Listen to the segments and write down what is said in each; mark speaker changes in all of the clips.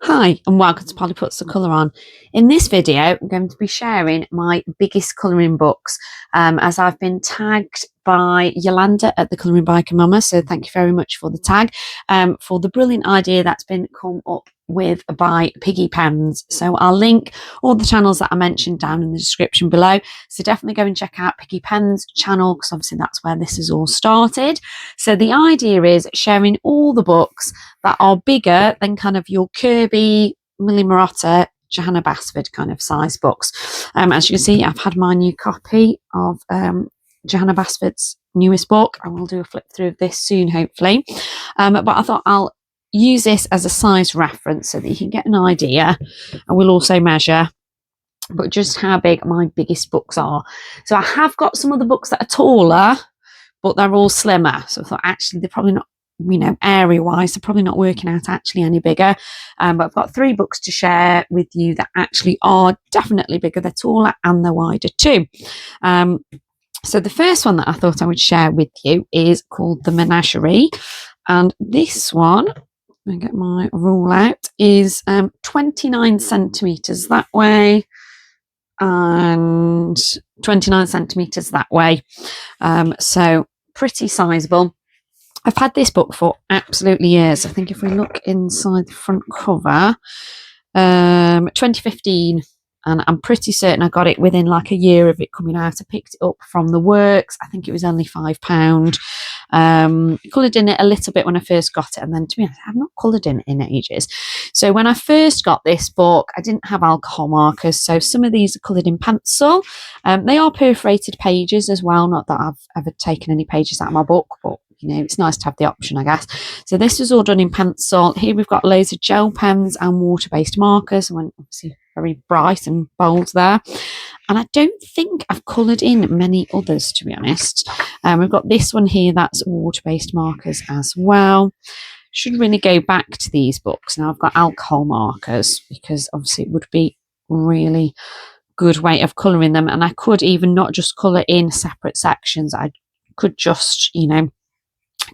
Speaker 1: Hi and welcome to Polly Puts the Colour On. In this video I'm going to be sharing my biggest colouring books as I've been tagged by Yolanda at the Colouring Biker Mama, so thank you very much for the tag, for the brilliant idea that's been come up with by Piggy Pens. So I'll link all the channels that I mentioned down in the description below, so definitely go and check out Piggy Pens channel because obviously that's where this has all started. So the idea is sharing all the books that are bigger than kind of your Kirby, Millie Marotta, Johanna Basford kind of size books. As you can see, I've had my new copy of Johanna Basford's newest book. I will do a flip through of this soon, hopefully. But I thought I'll use this as a size reference so that you can get an idea. I will also measure, but just how big my biggest books are. So I have got some other books that are taller, but they're all slimmer. So I thought actually they're probably not, area wise, they're probably not working out actually any bigger. But I've got 3 books to share with you that actually are definitely bigger. They're taller and they're wider too. So the first one that I thought I would share with you is called The Menagerie. And this one, let me get my rule out, is 29 centimetres that way and 29 centimetres that way. So pretty sizable. I've had this book for absolutely years. I think if we look inside the front cover, 2015, and I'm pretty certain I got it within like a year of it coming out. I picked it up from the works. I think it was only £5. Coloured in it a little bit when I first got it, and then to be honest, I've not coloured in it in ages. So when I first got this book, I didn't have alcohol markers, so some of these are coloured in pencil. They are perforated pages as well, not that I've ever taken any pages out of my book, but it's nice to have the option, I guess. So this was all done in pencil. Here we've got loads of gel pens and water-based markers. And obviously very bright and bold there. And I don't think I've coloured in many others, to be honest. We've got this one here, that's water-based markers as well. Should really go back to these books. Now I've got alcohol markers because obviously it would be really good way of colouring them. And I could even not just colour in separate sections. I could just,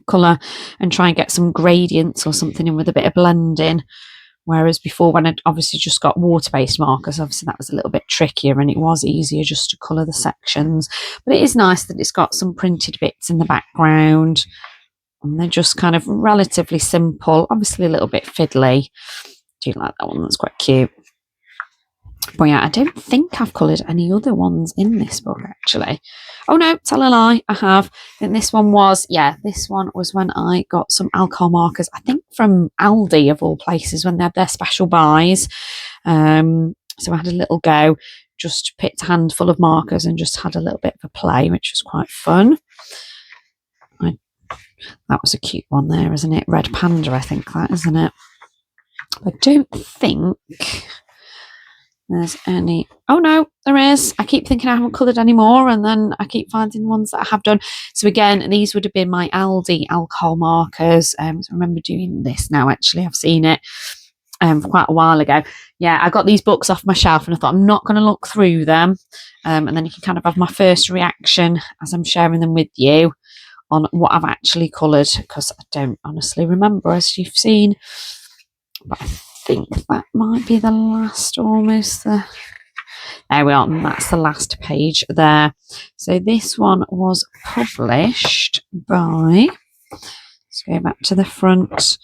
Speaker 1: colour and try and get some gradients or something in with a bit of blending, whereas before when I'd obviously just got water-based markers, obviously that was a little bit trickier and it was easier just to colour the sections. But it is nice that it's got some printed bits in the background and they're just kind of relatively simple, obviously a little bit fiddly. Do you like that one? That's quite cute. But yeah, I don't think I've coloured any other ones in this book actually. Oh no, tell a lie, I have. I think this one was when I got some alcohol markers, I think from Aldi of all places, when they had their special buys. So I had a little go, just picked a handful of markers and just had a little bit of a play, which was quite fun. That was a cute one there, isn't it? Red Panda, I think that, isn't it? I don't think there's any. Oh no, there is. I keep thinking I haven't coloured any more, and then I keep finding ones that I have done. So again, these would have been my Aldi alcohol markers. So I remember doing this now, actually. I've seen it quite a while ago. Yeah, I got these books off my shelf and I thought I'm not going to look through them. And then you can kind of have my first reaction as I'm sharing them with you on what I've actually coloured, because I don't honestly remember, as you've seen. But I think that might be the last, almost there we are, and that's the last page there. So this one was published by, let's go back to the front,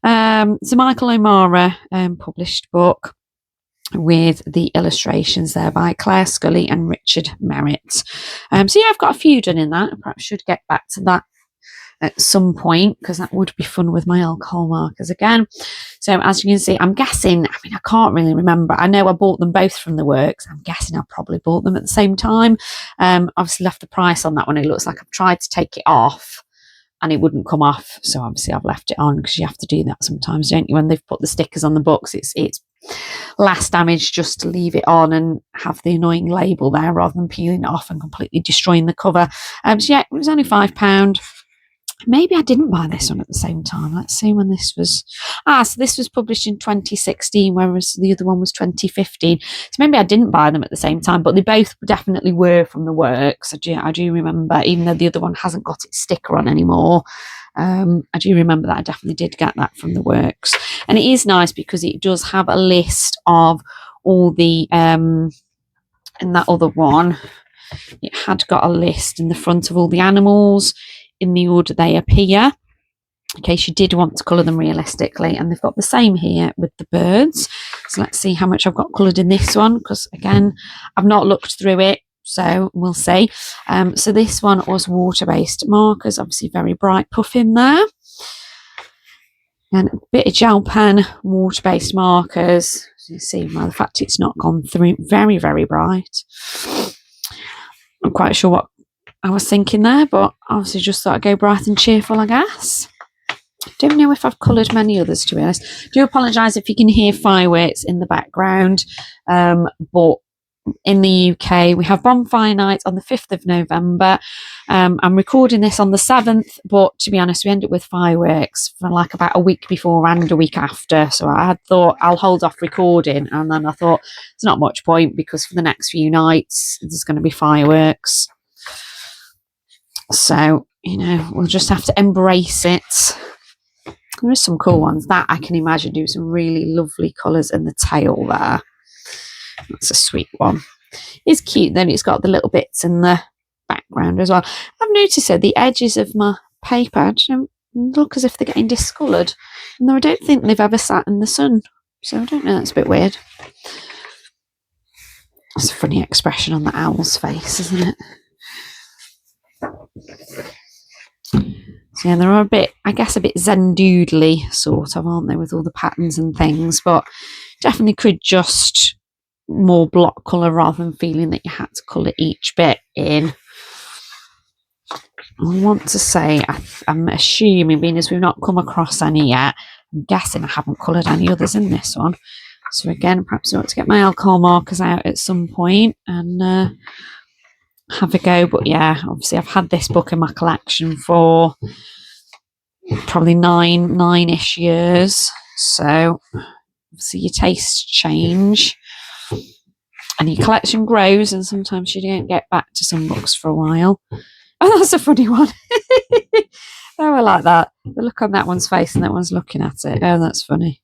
Speaker 1: so Michael O'Mara published book with the illustrations there by Claire Scully and Richard Merritt. So yeah, I've got a few done in that. I perhaps should get back to that at some point, because that would be fun with my alcohol markers again. So as you can see, I'm guessing, I can't really remember. I know I bought them both from the works. I'm guessing I probably bought them at the same time. Obviously left the price on that one. It looks like I've tried to take it off and it wouldn't come off. So obviously I've left it on, because you have to do that sometimes, don't you? When they've put the stickers on the books, it's less damage just to leave it on and have the annoying label there rather than peeling it off and completely destroying the cover. So yeah, it was only £5. Maybe I didn't buy this one at the same time. Let's see when this was. So this was published in 2016, whereas the other one was 2015. So maybe I didn't buy them at the same time, but they both definitely were from the works. I do remember, even though the other one hasn't got its sticker on anymore. I do remember that I definitely did get that from the works. And it is nice because it does have a list of all the in that other one it had got a list in the front of all the animals in the order they appear, in case you did want to colour them realistically. And they've got the same here with the birds. So let's see how much I've got coloured in this one, because again, I've not looked through it, so we'll see. So this one was water-based markers, obviously very bright puff in there. And a bit of gel pen, water-based markers. So you see, by the fact it's not gone through, very, very bright. I'm quite sure what I was thinking there, but obviously just thought I'd go bright and cheerful, I guess. Don't know if I've coloured many others, to be honest. Do apologise if you can hear fireworks in the background, but in the UK we have bonfire night on the 5th of November. I'm recording this on the 7th, but to be honest, we end up with fireworks for like about a week before and a week after, so I had thought I'll hold off recording, and then I thought there's not much point because for the next few nights there's going to be fireworks, so you know, we'll just have to embrace it. There are some cool ones that I can imagine do some really lovely colours in the tail there. That's a sweet one. It's cute. Then it's got the little bits in the background as well. I've noticed that the edges of my paper don't look as if they're getting discoloured. And I don't think they've ever sat in the sun. So I don't know, that's a bit weird. It's a funny expression on the owl's face, isn't it? So yeah, they're a bit, I guess, a bit zen-doodly sort of, aren't they, with all the patterns and things, but definitely could just more block colour rather than feeling that you had to colour each bit in. I want to say, I'm assuming, being as we've not come across any yet, I'm guessing I haven't coloured any others in this one. So again, perhaps I want to get my alcohol markers out at some point and have a go. But yeah, obviously I've had this book in my collection for probably nine-ish years, so obviously your tastes change and your collection grows, and sometimes you don't get back to some books for a while. Oh, that's a funny one. Oh, I like that, the look on that one's face and that one's looking at it. Oh, that's funny.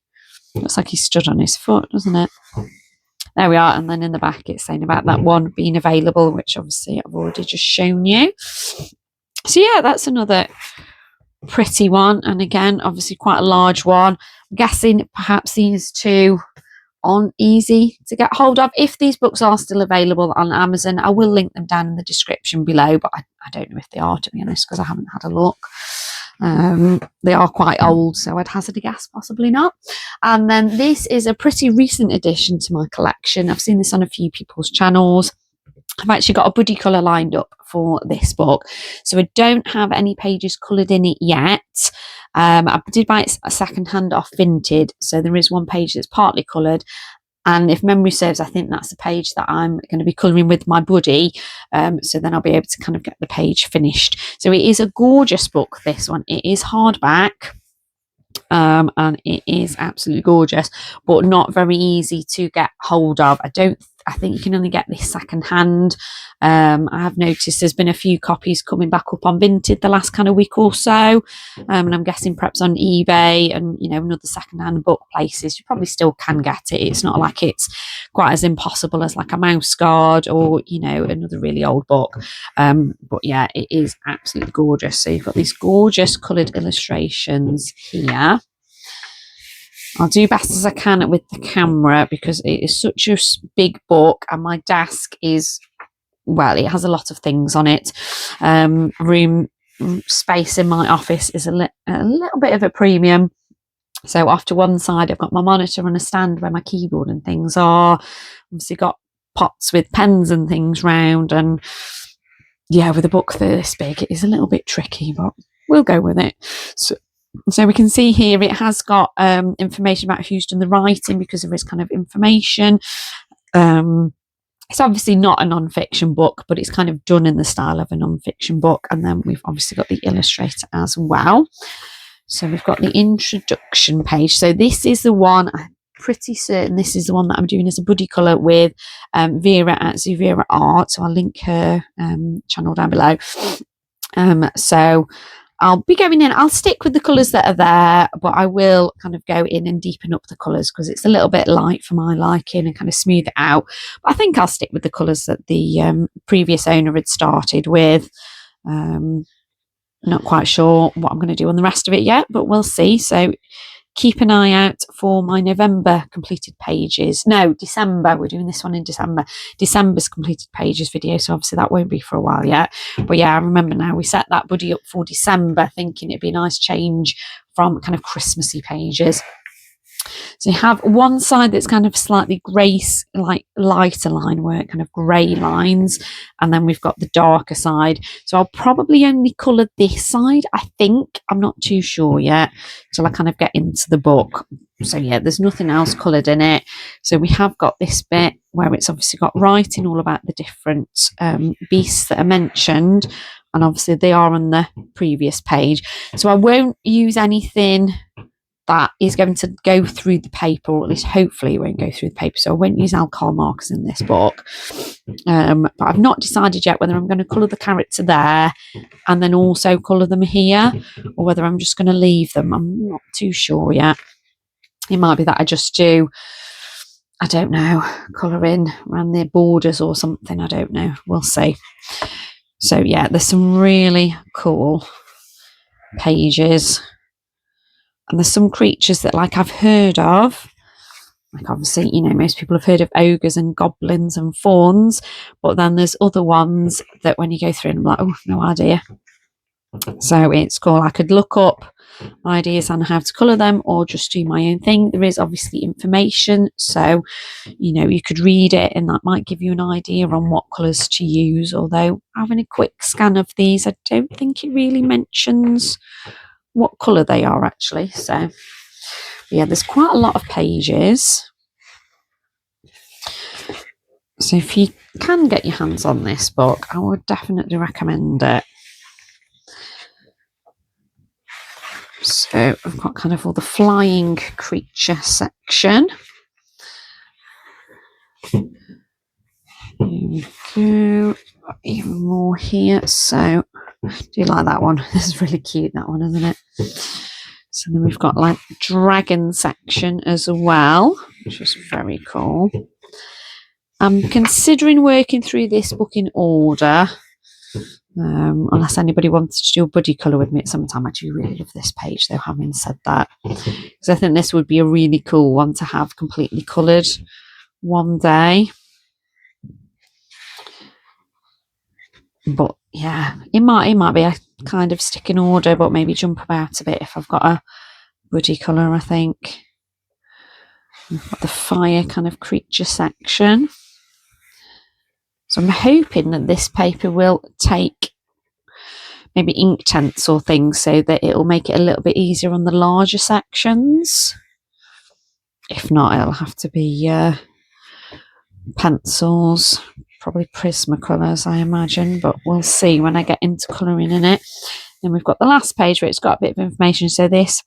Speaker 1: Looks like he stood on his foot, doesn't it? There we are. And then in the back it's saying about that one being available, which obviously I've already just shown you. So yeah, that's another pretty one, and again, obviously quite a large one. I'm guessing perhaps these two aren't easy to get hold of. If these books are still available on Amazon, I will link them down in the description below, but I don't know if they are, to be honest, because I haven't had a look. They are quite old, so I'd hazard a guess possibly not. And then this is a pretty recent addition to my collection. I've seen this on a few people's channels. I've actually got a buddy colour lined up for this book, so I don't have any pages coloured in it yet. I did buy it a second hand off Vinted, so there is one page that's partly coloured, and if memory serves, I think that's the page that I'm going to be colouring with my buddy, so then I'll be able to kind of get the page finished. So it is a gorgeous book, this one. It is hardback, and it is absolutely gorgeous, but not very easy to get hold of. I think you can only get this second hand. I have noticed there's been a few copies coming back up on Vinted the last kind of week or so, and I'm guessing perhaps on eBay and, you know, another second hand book places you probably still can get it. It's not like it's quite as impossible as like a Mouse Guard or, you know, another really old book, but yeah, it is absolutely gorgeous. So you've got these gorgeous coloured illustrations here. I'll do best as I can with the camera because it is such a big book, and my desk is, well, it has a lot of things on it. Room space in my office is a little bit of a premium. So off to one side, I've got my monitor and a stand where my keyboard and things are. Obviously got pots with pens and things round, and yeah, with a book this big, it is a little bit tricky, but we'll go with it. So we can see here it has got information about who's done the writing, because there is kind of information. It's obviously not a non-fiction book, but it's kind of done in the style of a non-fiction book. And then we've obviously got the illustrator as well. So we've got the introduction page. So this is the one, I'm pretty certain this is the one that I'm doing as a buddy colour with Vera at Zuvera Art. So I'll link her channel down below. So I'll be going in, I'll stick with the colours that are there, but I will kind of go in and deepen up the colours because it's a little bit light for my liking and kind of smooth it out. But I think I'll stick with the colours that the previous owner had started with. Not quite sure what I'm going to do on the rest of it yet, but we'll see. So keep an eye out for my November completed pages. No, December. We're doing this one in December. December's completed pages video. So obviously that won't be for a while yet. But yeah, I remember now we set that buddy up for December, thinking it'd be a nice change from kind of Christmassy pages. So you have one side that's kind of slightly grey, like lighter line work, kind of grey lines, and then we've got the darker side. So I'll probably only colour this side, I think. I'm not too sure yet until I kind of get into the book. So yeah, there's nothing else coloured in it. So we have got this bit where it's obviously got writing all about the different beasts that are mentioned, and obviously they are on the previous page. So I won't use anything that is going to go through the paper, or at least hopefully it won't go through the paper. So I won't use alcohol markers in this book. But I've not decided yet whether I'm going to colour the character there and then also colour them here, or whether I'm just going to leave them. I'm not too sure yet. It might be that I just do, I don't know, colour in around the borders or something. I don't know. We'll see. So yeah, there's some really cool pages. And there's some creatures that like I've heard of, like obviously, you know, most people have heard of ogres and goblins and fauns, but then there's other ones that when you go through and I'm like, oh, no idea. So it's cool. I could look up ideas on how to colour them or just do my own thing. There is obviously information, so, you know, you could read it and that might give you an idea on what colours to use, although having a quick scan of these, I don't think it really mentions what colour they are actually. So yeah, there's quite a lot of pages. So if you can get your hands on this book, I would definitely recommend it. So I've got kind of all the flying creature section. Here we go. Got even more here. So do you like that one? This is really cute, that one, isn't it? So then we've got like the dragon section as well, which is very cool. I'm considering working through this book in order, unless anybody wants to do a buddy colour with me at some time. I do really love this page though, having said that, because I think this would be a really cool one to have completely coloured one day. But yeah, it might be a kind of stick in order, but maybe jump about a bit if I've got a buddy colour, I think. We've got the fire kind of creature section. So I'm hoping that this paper will take maybe Inktense or things so that it'll make it a little bit easier on the larger sections. If not, it'll have to be pencils. Probably Prismacolors, I imagine, but we'll see when I get into colouring in it. Then we've got the last page where it's got a bit of information. So this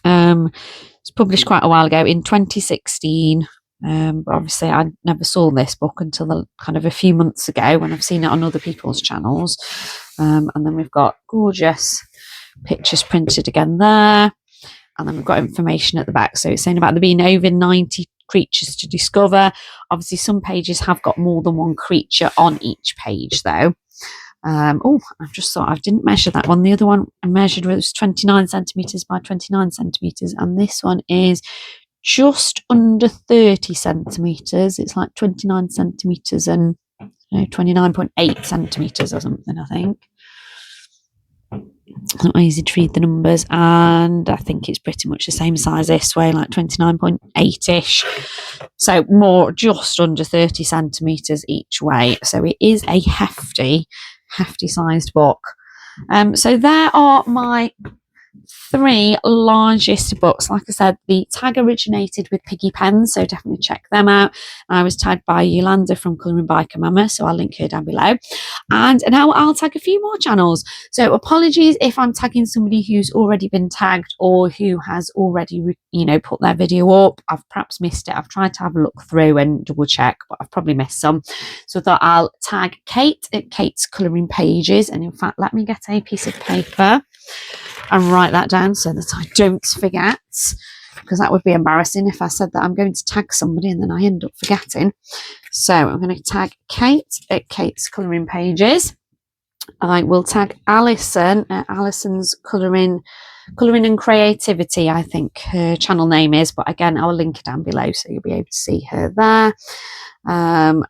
Speaker 1: was published quite a while ago in 2016, but obviously I never saw this book until kind of a few months ago when I've seen it on other people's channels. And then we've got gorgeous pictures printed again there, and then we've got information at the back. So it's saying about there being over 90 creatures to discover. Obviously some pages have got more than one creature on each page though. Oh, I've just thought I didn't measure that one. The other one I measured was 29 centimetres by 29 centimetres, and this one is just under 30 centimetres. It's like 29 centimetres and 29.8 centimetres or something, I think. It's not easy to read the numbers, and I think it's pretty much the same size this way, like 29.8ish. So more, just under 30 centimetres each way. So it is a hefty sized book. So there are my three largest books. Like I said, the tag originated with Piggy Pens, so definitely check them out. I was tagged by Yolanda from Colouring Biker Mama, so I'll link her down below. And now I'll tag a few more channels. So apologies if I'm tagging somebody who's already been tagged or who has already, put their video up. I've perhaps missed it. I've tried to have a look through and double check, but I've probably missed some. So I thought I'll tag Kate at Kate's Colouring Pages. And in fact, let me get a piece of paper and write that down so that I don't forget, because that would be embarrassing if I said that I'm going to tag somebody and then I end up forgetting. So I'm going to tag Kate at Kate's Colouring Pages. I will tag Alison at Alison's Colouring and Creativity, I think her channel name is, but again, I'll link it down below so you'll be able to see her there. I'm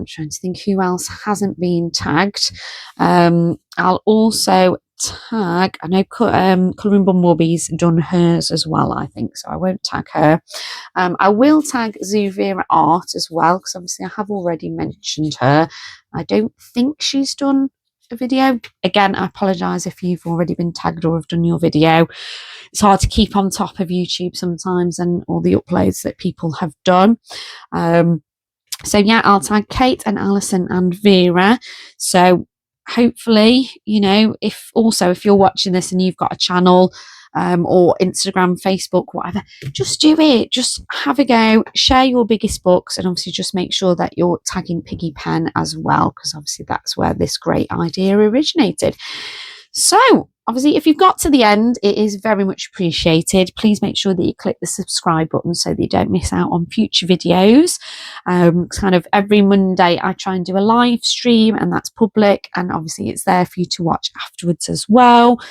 Speaker 1: trying to think who else hasn't been tagged. I'll also tag, I know Colouring Bumblebee's done hers as well, I think, so I won't tag her. I will tag Zuvira Art as well, because obviously I have already mentioned her. I don't think she's done a video. Again, I apologise if you've already been tagged or have done your video. It's hard to keep on top of YouTube sometimes and all the uploads that people have done. So yeah, I'll tag Kate and Alison and Vera. So hopefully, if you're watching this and you've got a channel or Instagram, Facebook, whatever, just do it. Just have a go, share your biggest books, and obviously just make sure that you're tagging Piggy Pen as well, because obviously that's where this great idea originated. So obviously, if you've got to the end, it is very much appreciated. Please make sure that you click the subscribe button so that you don't miss out on future videos. Kind of every Monday, I try and do a live stream, and that's public. And obviously, it's there for you to watch afterwards as well.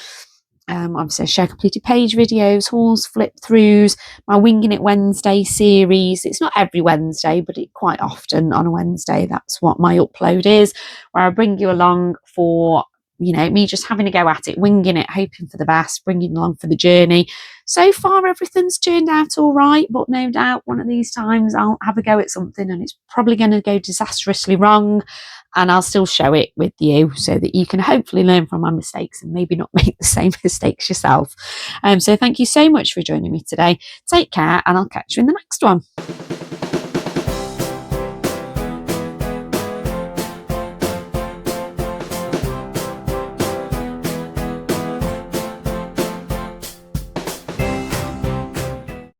Speaker 1: Obviously, I share completed page videos, hauls, flip throughs, my Winging It Wednesday series. It's not every Wednesday, but quite often on a Wednesday. That's what my upload is, where I bring you along for me just having a go at it, winging it, hoping for the best, bringing along for the journey. So far, everything's turned out all right, but no doubt one of these times I'll have a go at something and it's probably going to go disastrously wrong, and I'll still show it with you so that you can hopefully learn from my mistakes and maybe not make the same mistakes yourself. So thank you so much for joining me today. Take care, and I'll catch you in the next one.